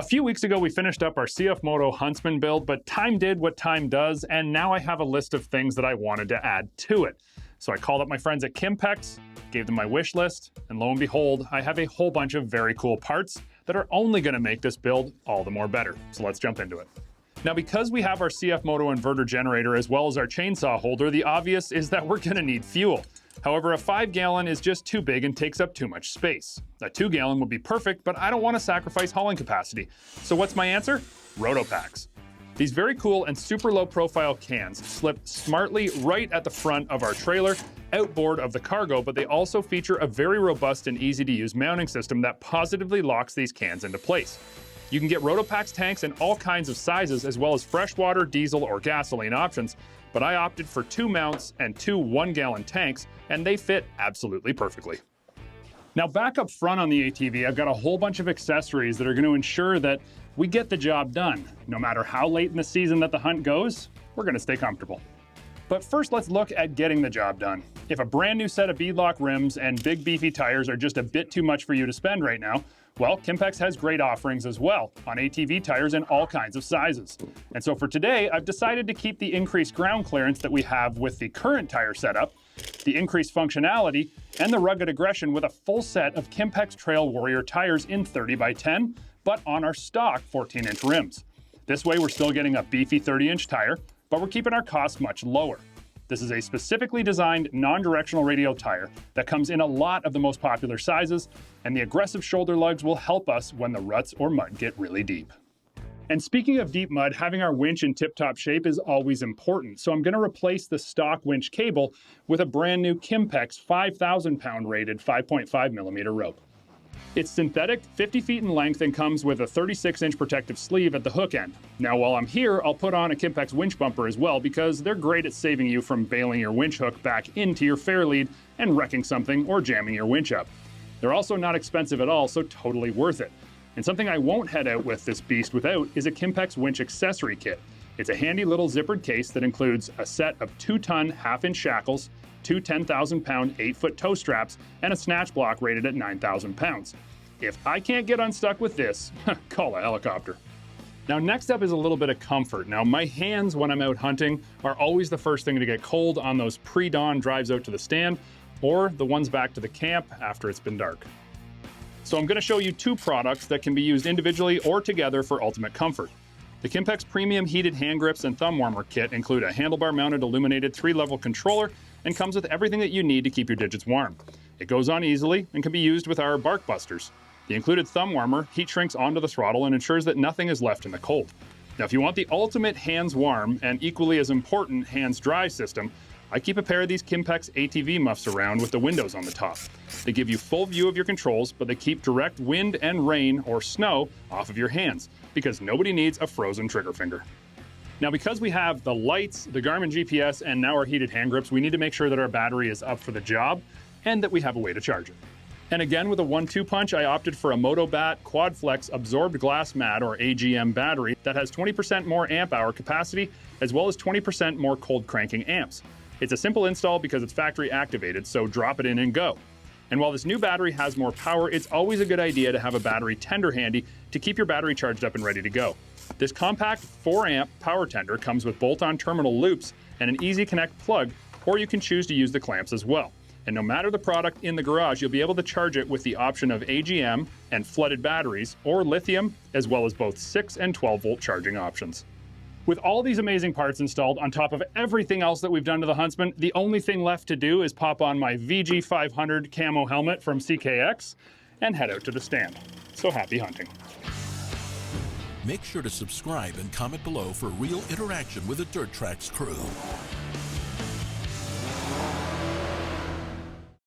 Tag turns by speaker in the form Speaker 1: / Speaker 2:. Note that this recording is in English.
Speaker 1: A few weeks ago, we finished up our CFMOTO Huntsman build, but time did what time does, and now I have a list of things that I wanted to add to it. So I called up my friends at Kimpex, gave them my wish list, and lo and behold, I have a whole bunch of very cool parts that are only gonna make this build all the more better. So let's jump into it. Now, because we have our CFMOTO inverter generator as well as our chainsaw holder, the obvious is that we're gonna need fuel. However, a 5-gallon is just too big and takes up too much space. A 2-gallon would be perfect, but I don't want to sacrifice hauling capacity. So what's my answer? Rotopacks. These very cool and super low profile cans slip smartly right at the front of our trailer, outboard of the cargo, but they also feature a very robust and easy to use mounting system that positively locks these cans into place. You can get Rotopacks tanks in all kinds of sizes, as well as freshwater, diesel, or gasoline options, but I opted for 2 mounts and 2 1-gallon tanks, and they fit absolutely perfectly. Now, back up front on the ATV, I've got a whole bunch of accessories that are going to ensure that we get the job done. No matter how late in the season that the hunt goes, we're going to stay comfortable. But first, let's look at getting the job done. If a brand new set of beadlock rims and big beefy tires are just a bit too much for you to spend right now, well, Kimpex has great offerings as well on ATV tires in all kinds of sizes. And so for today, I've decided to keep the increased ground clearance that we have with the current tire setup, the increased functionality, and the rugged aggression with a full set of Kimpex Trail Warrior tires in 30x10, but on our stock 14-inch rims. This way, we're still getting a beefy 30-inch tire, but we're keeping our costs much lower. This is a specifically designed non-directional radial tire that comes in a lot of the most popular sizes, and the aggressive shoulder lugs will help us when the ruts or mud get really deep. And speaking of deep mud, having our winch in tip-top shape is always important, so I'm going to replace the stock winch cable with a brand new Kimpex 5,000-pound rated 5.5mm rope. It's synthetic, 50 feet in length, and comes with a 36-inch protective sleeve at the hook end. Now, while I'm here, I'll put on a Kimpex winch bumper as well, because they're great at saving you from bailing your winch hook back into your fair lead and wrecking something or jamming your winch up. They're also not expensive at all, so totally worth it. And something I won't head out with this beast without is a Kimpex winch accessory kit. It's a handy little zippered case that includes a set of 2-ton half-inch shackles, 2 10,000-pound 8-foot tow straps, and a snatch block rated at 9,000 pounds. If I can't get unstuck with this, call a helicopter. Now, next up is a little bit of comfort. Now, my hands when I'm out hunting are always the first thing to get cold on those pre-dawn drives out to the stand, or the ones back to the camp after it's been dark. So I'm going to show you 2 products that can be used individually or together for ultimate comfort. The Kimpex Premium Heated Hand Grips and Thumb Warmer Kit include a handlebar-mounted illuminated 3-level controller and comes with everything that you need to keep your digits warm. It goes on easily and can be used with our bark busters. The included thumb warmer heat shrinks onto the throttle and ensures that nothing is left in the cold. Now, if you want the ultimate hands warm and equally as important hands dry system, I keep a pair of these Kimpex ATV muffs around with the windows on the top. They give you full view of your controls, but they keep direct wind and rain or snow off of your hands, because nobody needs a frozen trigger finger. Now, because we have the lights, the Garmin GPS, and now our heated hand grips, we need to make sure that our battery is up for the job and that we have a way to charge it. And again, with a 1-2 punch, I opted for a MotoBat QuadFlex Absorbed Glass Mat, or AGM battery, that has 20% more amp hour capacity, as well as 20% more cold cranking amps. It's a simple install because it's factory activated, so drop it in and go. And while this new battery has more power, it's always a good idea to have a battery tender handy to keep your battery charged up and ready to go. This compact 4-amp power tender comes with bolt-on terminal loops and an easy connect plug, or you can choose to use the clamps as well. And no matter the product in the garage, you'll be able to charge it with the option of AGM and flooded batteries, or lithium, as well as both 6 and 12-volt charging options. With all these amazing parts installed on top of everything else that we've done to the Huntsman, the only thing left to do is pop on my VG500 camo helmet from CKX and head out to the stand. So happy hunting.
Speaker 2: Make sure to subscribe and comment below for real interaction with the Dirt Trax crew.